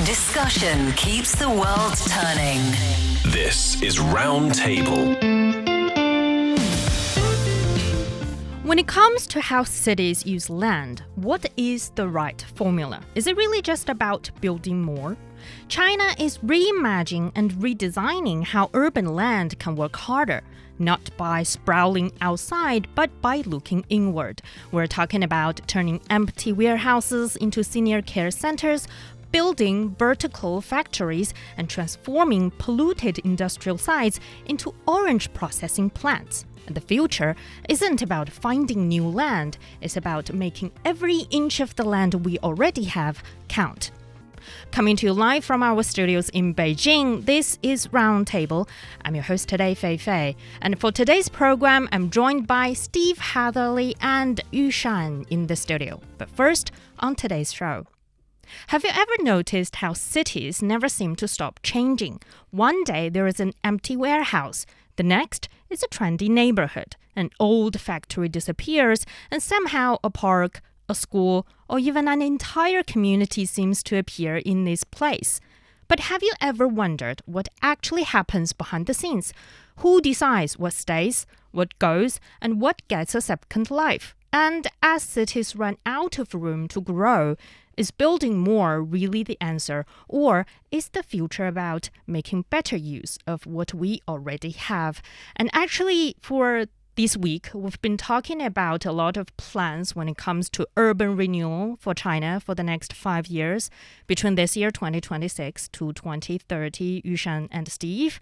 Discussion keeps the world turning. This is Roundtable. When it comes to how cities use land, what is the right formula? Is it really just about building more? China is reimagining and redesigning how urban land can work harder, not by sprawling outside, but by looking inward. We're talking about turning empty warehouses into senior care centers, building vertical factories, and transforming polluted industrial sites into orange processing plants. And the future isn't about finding new land, it's about making every inch of the land we already have count. Coming to you live from our studios in Beijing, this is Roundtable. I'm your host today, Fei Fei. And for today's program, I'm joined by Steve Hatherley and Yushan in the studio. But first, on today's show. Have you ever noticed how cities never seem to stop changing? One day there is an empty warehouse. The next is a trendy neighborhood. An old factory disappears, and somehow a park, a school, or even an entire community seems to appear in this place. But have you ever wondered what actually happens behind the scenes? Who decides what stays, what goes, and what gets a second life? And as cities run out of room to grow, is building more really the answer, or is the future about making better use of what we already have? And actually, for this week, we've been talking about a lot of plans when it comes to urban renewal for China for the next 5 years, between this year, 2026, to 2030, Yushan and Steve.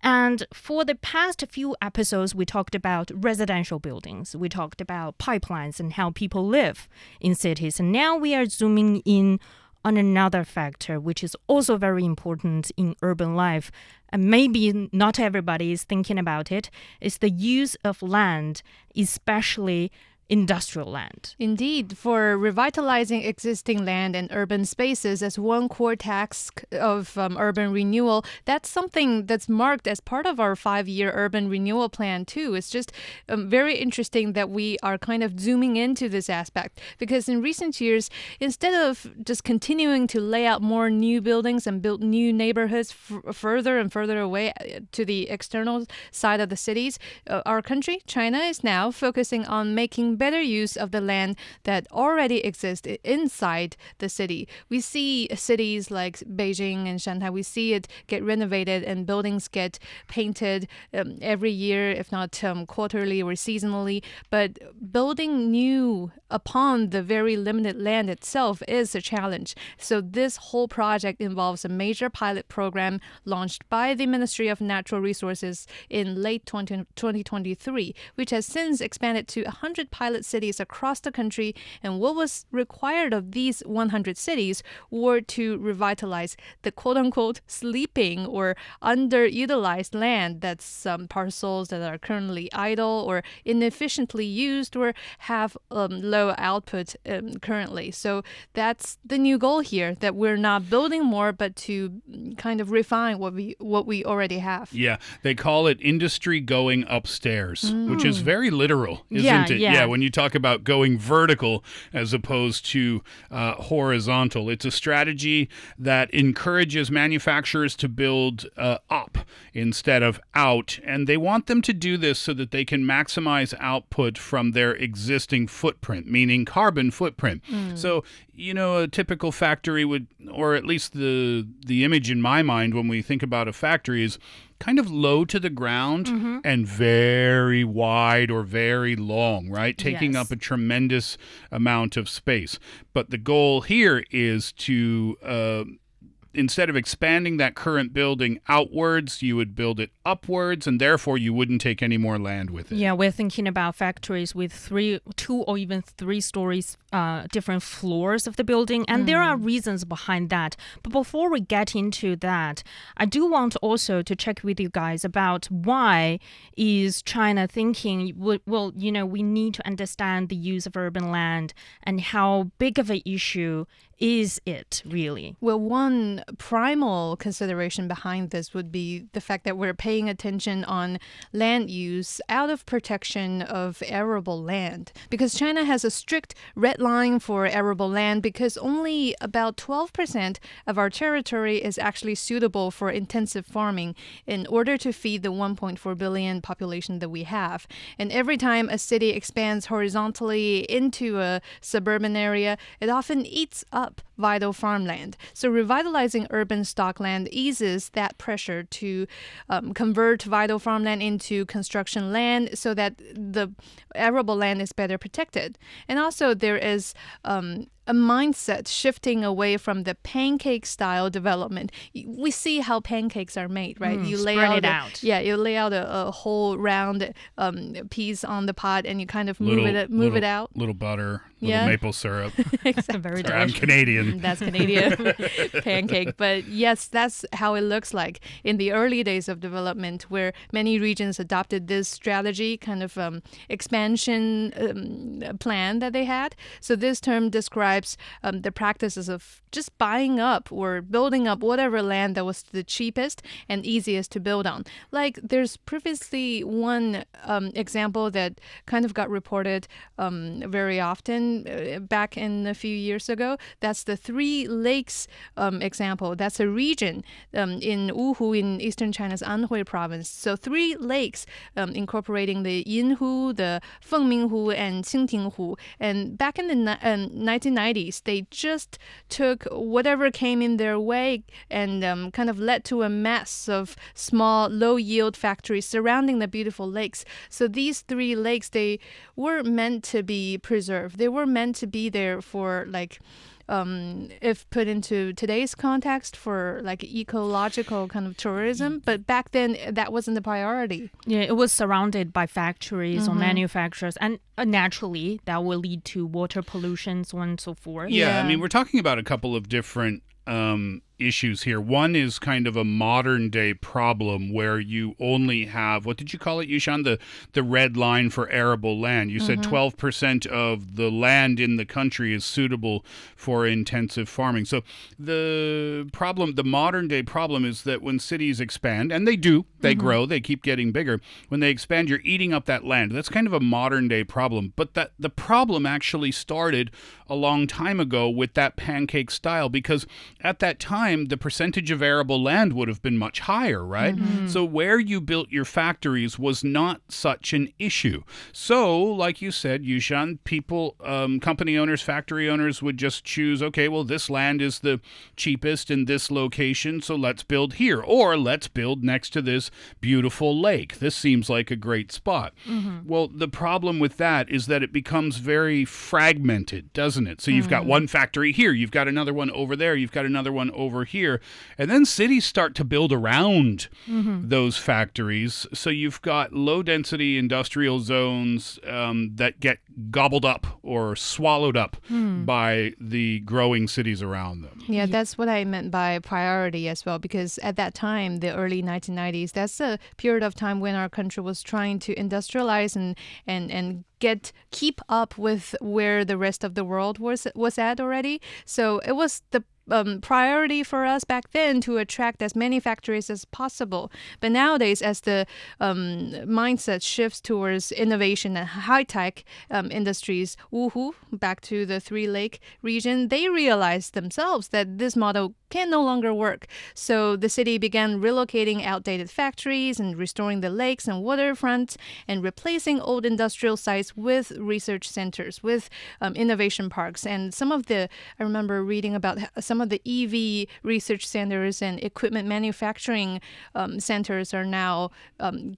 And for the past few episodes, we talked about residential buildings. We talked about pipelines and how people live in cities. And now we are zooming in on another factor, which is also very important in urban life, and maybe not everybody is thinking about it, is the use of land, especially industrial land. Indeed, for revitalizing existing land and urban spaces as one core task of urban renewal, that's something that's marked as part of our 5-year urban renewal plan too. It's just very interesting that we are kind of zooming into this aspect, because in recent years, instead of just continuing to lay out more new buildings and build new neighborhoods further and further away to the external side of the cities, our country, China, is now focusing on making better use of the land that already exists inside the city. We see cities like Beijing and Shanghai, we see it get renovated and buildings get painted every year, if not quarterly or seasonally. But building new upon the very limited land itself is a challenge. So this whole project involves a major pilot program launched by the Ministry of Natural Resources in late 2023, which has since expanded to 100 pilot cities across the country. And what was required of these 100 cities were to revitalize the quote-unquote sleeping or underutilized land. That's parcels that are currently idle or inefficiently used or have low output currently. So that's the new goal here, that we're not building more, but to kind of refine what we already have. Yeah, they call it industry going upstairs, which is very literal, isn't it? Yeah. When you talk about going vertical as opposed to horizontal, it's a strategy that encourages manufacturers to build up instead of out. And they want them to do this so that they can maximize output from their existing footprint, meaning carbon footprint. So, a typical factory would, or at least the image in my mind when we think about a factory is kind of low to the ground and very wide or very long, right? Taking up a tremendous amount of space. But the goal here is to instead of expanding that current building outwards, you would build it upwards, and therefore you wouldn't take any more land with it. Yeah, we're thinking about factories with 2 or even 3 stories, different floors of the building, and there are reasons behind that. But before we get into that, I do want also to check with you guys about why is China thinking, well, we need to understand the use of urban land and how big of an issue is it really? Well, one primal consideration behind this would be the fact that we're paying attention on land use out of protection of arable land. Because China has a strict red line for arable land because only about 12% of our territory is actually suitable for intensive farming in order to feed the 1.4 billion population that we have. And every time a city expands horizontally into a suburban area, it often eats up vital farmland. So revitalizing urban stockland eases that pressure to convert vital farmland into construction land so that the arable land is better protected. And also there is a mindset shifting away from the pancake style development. We see how pancakes are made, right? You lay spread out it out. Yeah, you lay out a whole round piece on the pot and you kind of move it out. Little butter, Yeah. maple syrup. Exactly. Very Sorry, I'm delicious. Canadian. That's Canadian pancake. But yes, that's how it looks like in the early days of development, where many regions adopted this strategy, kind of expansion plan that they had. So this term describes the practices of just buying up or building up whatever land that was the cheapest and easiest to build on. Like there's previously one example that kind of got reported very often back in a few years ago. That's the Three Lakes example. That's a region in Wuhu in eastern China's Anhui province. So Three Lakes incorporating the Yinhu, the Fengminghu, and Qingtinghu. And back in the 1990s, they just took whatever came in their way and kind of led to a mass of small, low-yield factories surrounding the beautiful lakes. So these three lakes, they were meant to be preserved. They were meant to be there for like if put into today's context for like ecological kind of tourism. But back then, that wasn't the priority. Yeah, it was surrounded by factories or manufacturers, and naturally that will lead to water pollution, so on and so forth. Yeah, I Yeah. mean, we're talking about a couple of different issues here. One is kind of a modern day problem where you only have, what did you call it, Yushan? The red line for arable land. You said 12% of the land in the country is suitable for intensive farming. So the modern day problem is that when cities expand, and they do, they grow, they keep getting bigger. When they expand, you're eating up that land. That's kind of a modern day problem. But that the problem actually started a long time ago with that pancake style, because at that time, the percentage of arable land would have been much higher, right? So where you built your factories was not such an issue. So, like you said, Yushan, people, company owners, factory owners would just choose, okay, well, this land is the cheapest in this location, so let's build here. Or let's build next to this beautiful lake. This seems like a great spot. Well, the problem with that is that it becomes very fragmented, doesn't it? So you've got one factory here, you've got another one over there, you've got another one over here. And then cities start to build around those factories. So you've got low density industrial zones that get gobbled up or swallowed up by the growing cities around them. Yeah, that's what I meant by priority as well, because at that time, the early 1990s, that's a period of time when our country was trying to industrialize and keep up with where the rest of the world was at already. So it was the priority for us back then to attract as many factories as possible. But nowadays, as the mindset shifts towards innovation and high-tech industries, Wuhu, back to the Three Lake region, they realized themselves that this model can no longer work. So the city began relocating outdated factories and restoring the lakes and waterfronts and replacing old industrial sites with research centers, with innovation parks. And I remember reading about some of the EV research centers and equipment manufacturing centers are now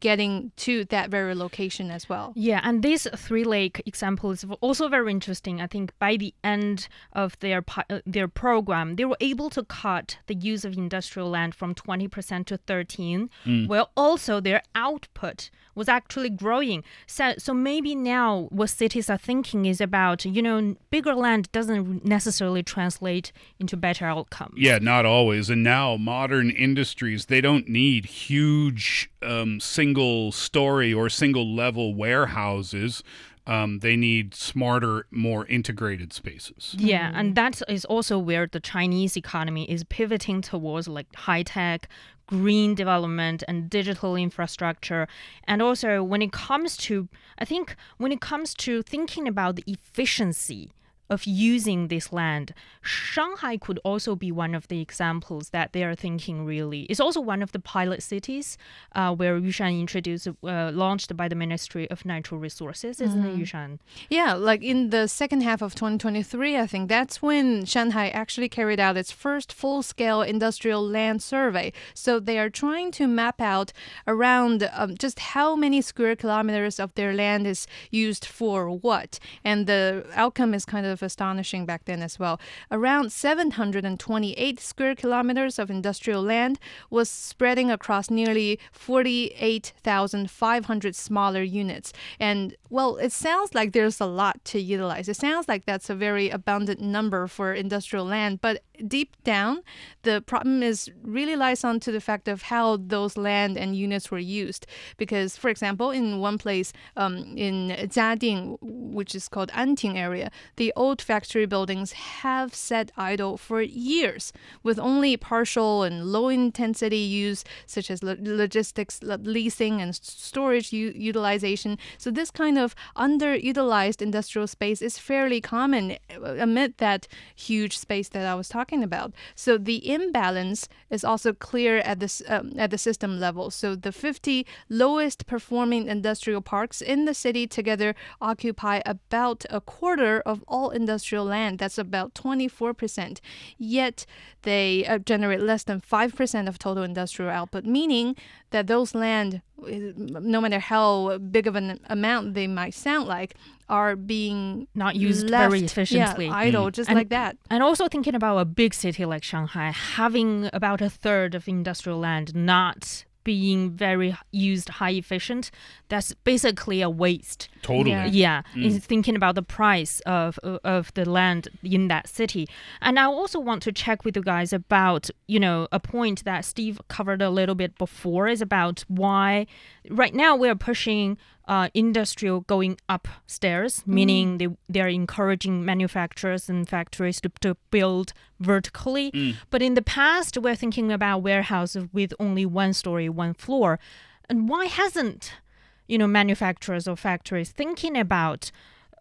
getting to that very location as well. Yeah, and this Three Lake example is also very interesting. I think by the end of their program, they were able to cut the use of industrial land from 20% to 13%. Well, also their output was actually growing. So maybe now what cities are thinking is about, bigger land doesn't necessarily translate into better outcomes. Yeah, not always. And now modern industries, they don't need huge single story or single level warehouses. They need smarter, more integrated spaces. Yeah, and that is also where the Chinese economy is pivoting towards like high-tech, green development and digital infrastructure. And also I think when it comes to thinking about the efficiency of using this land, Shanghai could also be one of the examples that they are thinking really. It's also one of the pilot cities where Yushan launched by the Ministry of Natural Resources, isn't it, Yushan? Yeah, like in the second half of 2023, I think that's when Shanghai actually carried out its first full-scale industrial land survey. So they are trying to map out around just how many square kilometers of their land is used for what. And the outcome is kind of astonishing back then as well. Around 728 square kilometers of industrial land was spreading across nearly 48,500 smaller units. And, well, it sounds like there's a lot to utilize. It sounds like that's a very abundant number for industrial land, but deep down, the problem really lies onto the fact of how those land and units were used. Because, for example, in one place in Jiading, which is called Anting area, the old factory buildings have sat idle for years with only partial and low-intensity use, such as logistics, leasing, and storage utilization. So this kind of underutilized industrial space is fairly common amid that huge space that I was talking about. So the imbalance is also clear at the system level. So the 50 lowest performing industrial parks in the city together occupy about a quarter of all industrial land. That's about 24%. Yet they generate less than 5% of total industrial output, meaning that those land, no matter how big of an amount they might sound like, are being not used left, very efficiently. idle, just like that. And also thinking about a big city like Shanghai, having about a third of industrial land not being very used high efficient, that's basically a waste. Totally. Yeah. It's thinking about the price of the land in that city. And I also want to check with you guys about, a point that Steve covered a little bit before, is about why right now we're pushing industrial going upstairs, meaning they're encouraging manufacturers and factories to build vertically. But in the past, we're thinking about warehouses with only one story, one floor. And why hasn't, manufacturers or factories thinking about,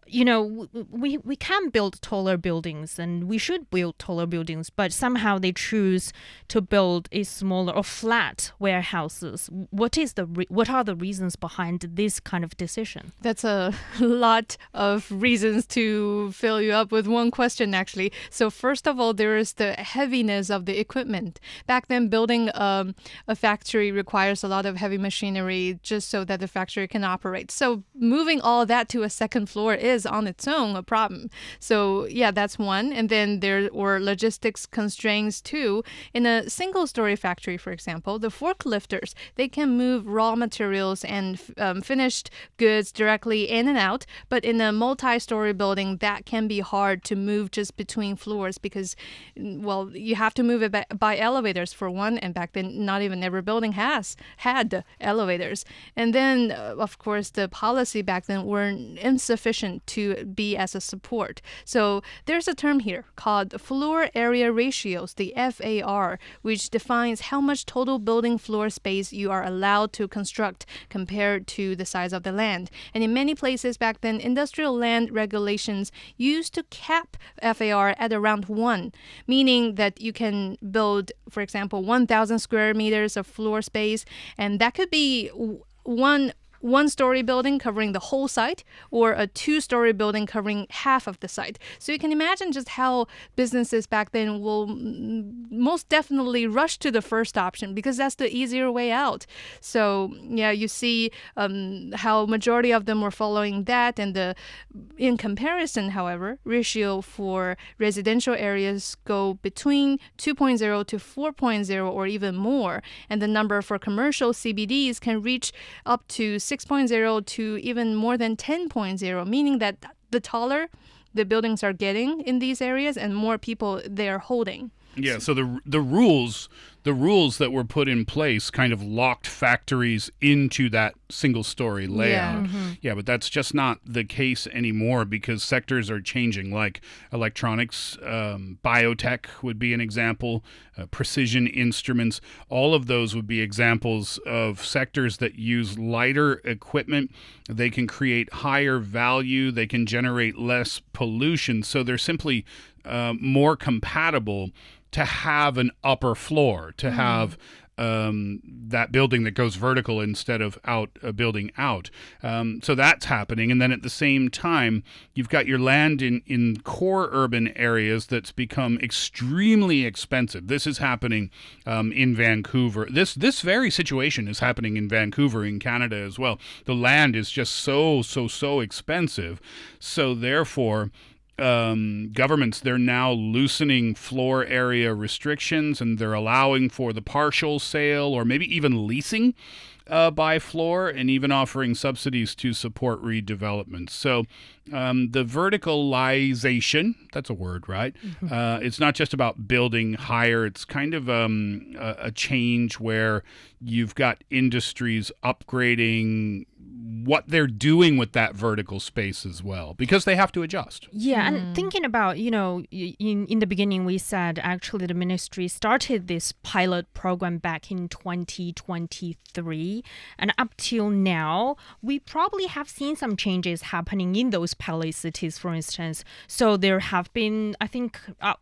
we can build taller buildings and we should build taller buildings, but somehow they choose to build a smaller or flat warehouses. What are the reasons behind this kind of decision? That's a lot of reasons to fill you up with one question, actually. So first of all, there is the heaviness of the equipment. Back then, building a factory requires a lot of heavy machinery just so that the factory can operate. So moving all that to a second floor is on its own a problem. So yeah, that's one. And then there were logistics constraints too. In a single-story factory, for example, the forklifters, they can move raw materials and finished goods directly in and out. But in a multi-story building, that can be hard to move just between floors because, well, you have to move it by elevators for one. And back then, not even every building had elevators. And then, of course, the policy back then were insufficient to be as a support. So there's a term here called floor area ratios, the FAR, which defines how much total building floor space you are allowed to construct compared to the size of the land. And in many places back then, industrial land regulations used to cap FAR at around 1, meaning that you can build, for example, 1,000 square meters of floor space, and that could be one-story building covering the whole site or a two-story building covering half of the site. So you can imagine just how businesses back then will most definitely rush to the first option because that's the easier way out. So yeah, you see how majority of them were following that, and in comparison, however, ratio for residential areas go between 2.0 to 4.0 or even more, and the number for commercial CBDs can reach up to 6.0 to even more than 10.0, meaning that the taller the buildings are getting in these areas and more people they are holding. Yeah, so the rules that were put in place kind of locked factories into that single story layout. Yeah, but that's just not the case anymore because sectors are changing, like electronics, biotech would be an example, precision instruments. All of those would be examples of sectors that use lighter equipment. They can create higher value, they can generate less pollution, so they're simply more compatible to have an upper floor, to have that building that goes vertical instead of building out. So that's happening. And then at the same time, you've got your land in core urban areas that's become extremely expensive. This is happening in Vancouver. This very situation is happening in Vancouver, in Canada as well. The land is just so expensive. So therefore, governments, they're now loosening floor area restrictions and they're allowing for the partial sale or maybe even leasing by floor and even offering subsidies to support redevelopment. So the verticalization, that's a word, right? It's not just about building higher. It's kind of a change where you've got industries upgrading what they're doing with that vertical space as well, because they have to adjust. Yeah, and thinking about, in the beginning, we said actually the ministry started this pilot program back in 2023. And up till now, we probably have seen some changes happening in those pilot cities, for instance. So there have been, I think,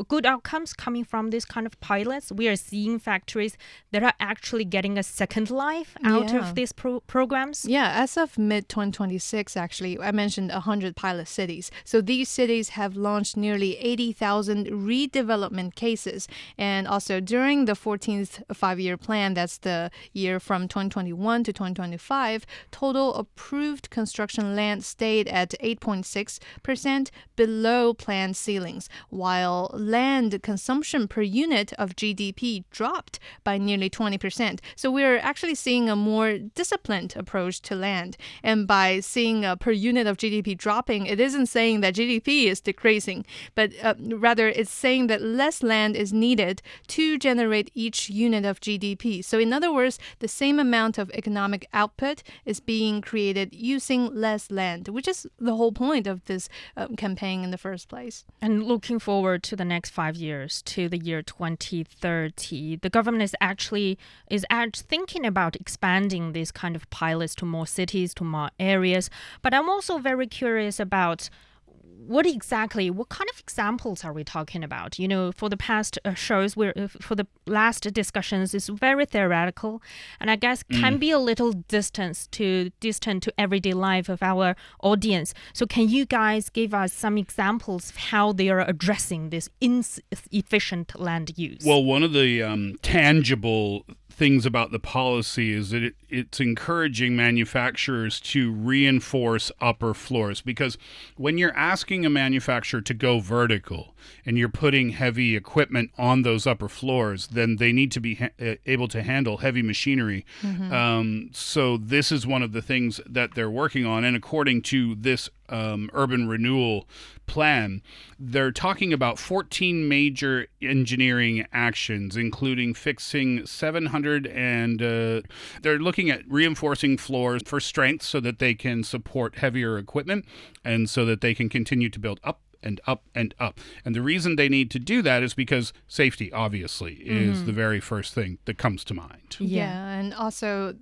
good outcomes coming from this kind of pilots. We are seeing factories that are actually getting a second life out of these programs. Yeah, as of mid-2026, actually, I mentioned 100 pilot cities. So these cities have launched nearly 80,000 redevelopment cases. And also during the 14th five-year plan, that's the year from 2021 to 2025, total approved construction land stayed at 8.6% below planned ceilings, while land consumption per unit of GDP dropped by nearly 20%. So we're actually seeing a more disciplined approach to land. And by seeing per unit of GDP dropping, it isn't saying that GDP is decreasing, but rather it's saying that less land is needed to generate each unit of GDP. So in other words, the same amount of economic output is being created using less land, which is the whole point of this campaign in the first place. And looking forward to the next 5 years, to the year 2030, the government is actually thinking about expanding this kind of pilots to more cities, to more areas. But I'm also very curious about what kind of examples are we talking about? For the past shows, for the last discussions, it's very theoretical, and I guess can be a little distant to everyday life of our audience. So can you guys give us some examples of how they are addressing this inefficient land use? Well, one of the tangible things about the policy is that it's encouraging manufacturers to reinforce upper floors, because when you're asking a manufacturer to go vertical and you're putting heavy equipment on those upper floors, then they need to be able to handle heavy machinery. So this is one of the things that they're working on. And according to this urban renewal plan, they're talking about 14 major engineering actions, including fixing 700 and they're looking at reinforcing floors for strength so that they can support heavier equipment and so that they can continue to build up and up and up. And the reason they need to do that is because safety, obviously, is the very first thing that comes to mind. Yeah, and also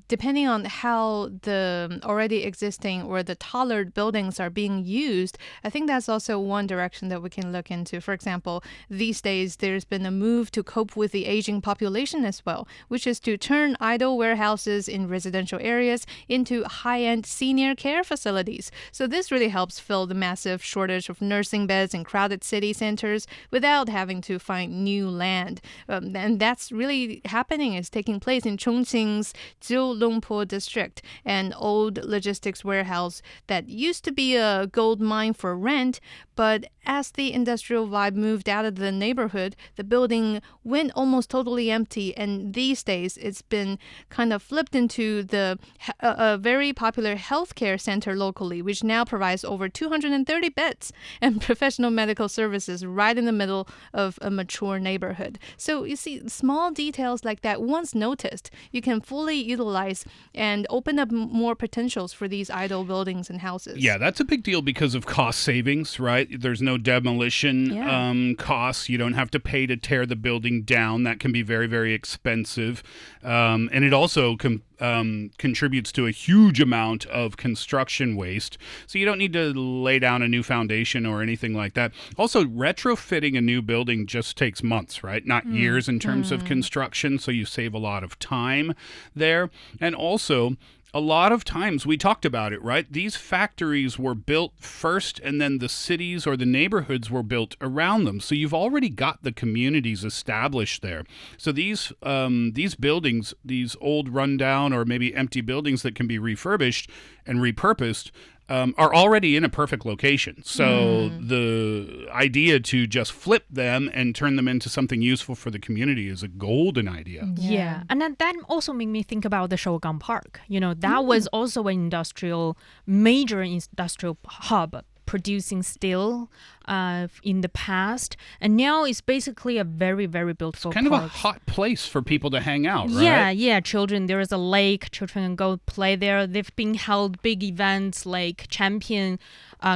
depending on how the already existing or the taller buildings are being used, I think that's also one direction that we can look into. For example, these days there's been a move to cope with the aging population as well, which is to turn idle warehouses in residential areas into high-end senior care facilities. So this really helps fill the massive shortage of nursing beds in crowded city centers without having to find new land. And that's really happening. It's taking place in Chongqing's Jiulongpo district, an old logistics warehouse that used to be a gold mine for rent, but as the industrial vibe moved out of the neighborhood, the building went almost totally empty, and these days it's been kind of flipped into a very popular healthcare center locally, which now provides over 230 beds. and professional medical services right in the middle of a mature neighborhood. So you see, small details like that, once noticed, you can fully utilize and open up more potentials for these idle buildings and houses. Yeah, that's a big deal because of cost savings, right? There's no demolition costs. You don't have to pay to tear the building down. That can be very, very expensive. And it also contributes to a huge amount of construction waste. So you don't need to lay down a new foundation or anything like that. Also, retrofitting a new building just takes months, right? Not years in terms of construction. So you save a lot of time there. And also, a lot of times, we talked about it, right? These factories were built first, and then the cities or the neighborhoods were built around them. So you've already got the communities established there. So these buildings, these old rundown or maybe empty buildings that can be refurbished and repurposed, are already in a perfect location. So the idea to just flip them and turn them into something useful for the community is a golden idea. Yeah. And then that also made me think about the Shougang Park. That was also an major industrial hub producing steel in the past, and now it's basically a very, very beautiful Kind park. of a hot place for people to hang out, right? Yeah. Children, there is a lake. Children can go play there. They've been held big events like champion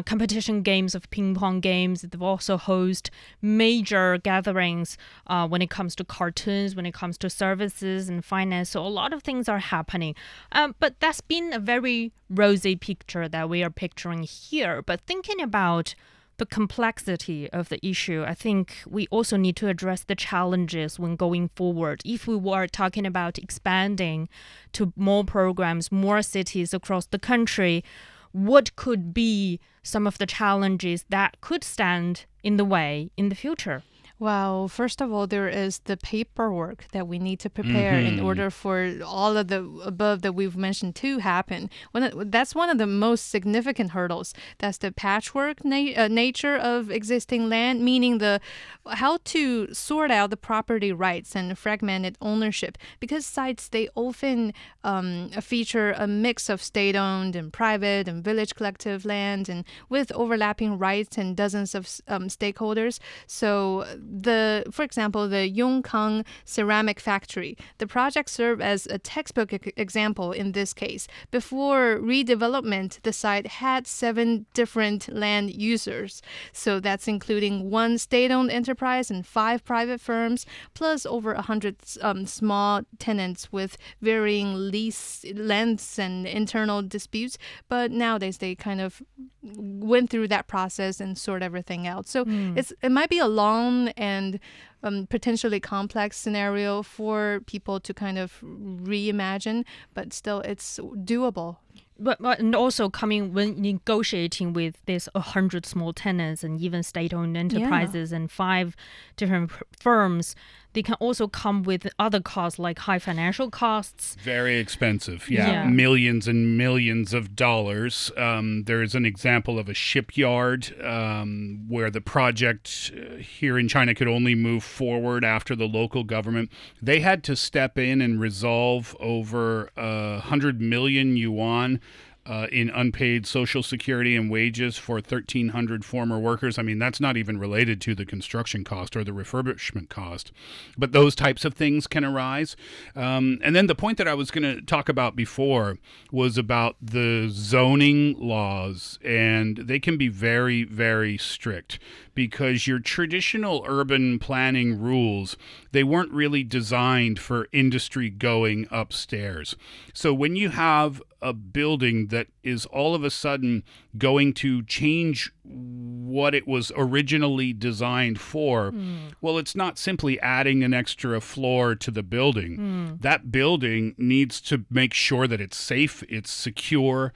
competition games of ping pong games. They've also host major gatherings when it comes to cartoons, when it comes to services and finance. So a lot of things are happening. But that's been a very rosy picture that we are picturing here. But thinking about the complexity of the issue, I think we also need to address the challenges when going forward. If we were talking about expanding to more programs, more cities across the country, what could be some of the challenges that could stand in the way in the future? Well, first of all, there is the paperwork that we need to prepare in order for all of the above that we've mentioned to happen. That's one of the most significant hurdles. That's the patchwork nature of existing land, meaning how to sort out the property rights and fragmented ownership. Because sites, they often feature a mix of state-owned and private and village collective land, and with overlapping rights and dozens of stakeholders. So for example, the Yongkang ceramic factory, the project served as a textbook example in this case. Before redevelopment, the site had 7 different land users. So that's including 1 state-owned enterprise and 5 private firms, plus over 100 small tenants with varying lease lengths and internal disputes. But nowadays, they kind of went through that process and sort everything out. So it might be a long and potentially complex scenario for people to kind of reimagine, but still it's doable. But and also when negotiating with this 100 small tenants and even state-owned enterprises and 5 different firms, they can also come with other costs like high financial costs. Very expensive, millions and millions of dollars. There's an example of a shipyard where the project here in China could only move forward after the local government. They had to step in and resolve over 100 million yuan in unpaid social security and wages for 1,300 former workers. I mean, that's not even related to the construction cost or the refurbishment cost. But those types of things can arise. And then the point that I was going to talk about before was about the zoning laws. And they can be very, very strict because your traditional urban planning rules, they weren't really designed for industry going upstairs. So when you have a building that is all of a sudden going to change what it was originally designed for, well, it's not simply adding an extra floor to the building. That building needs to make sure that it's safe, it's secure,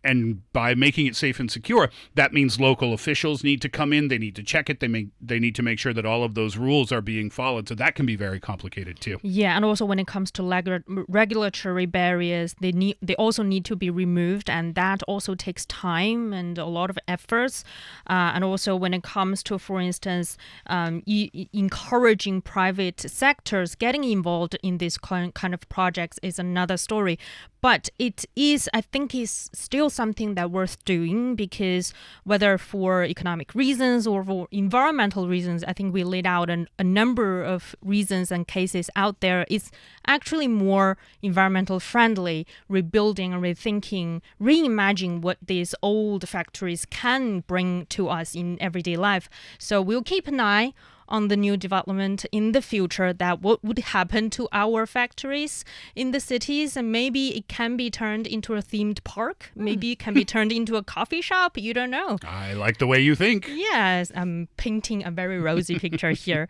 and by making it safe and secure, that means local officials need to come in. They need to check it. They need to make sure that all of those rules are being followed. So that can be very complicated too. Yeah, and also when it comes to regulatory barriers, they also need to be removed, and that also takes time and a lot of efforts. And also when it comes to, for instance, encouraging private sectors getting involved in this kind of projects is another story. But it is, I think, is still something that worth doing because whether for economic reasons or for environmental reasons, I think we laid out a number of reasons and cases out there. It's actually more environmental friendly, rebuilding and rethinking, reimagining what these old factories can bring to us in everyday life. So we'll keep an eye on the new development in the future, that what would happen to our factories in the cities, and maybe it can be turned into a themed park. Maybe it can be turned into a coffee shop. You don't know. I like the way you think. Yes, I'm painting a very rosy picture here.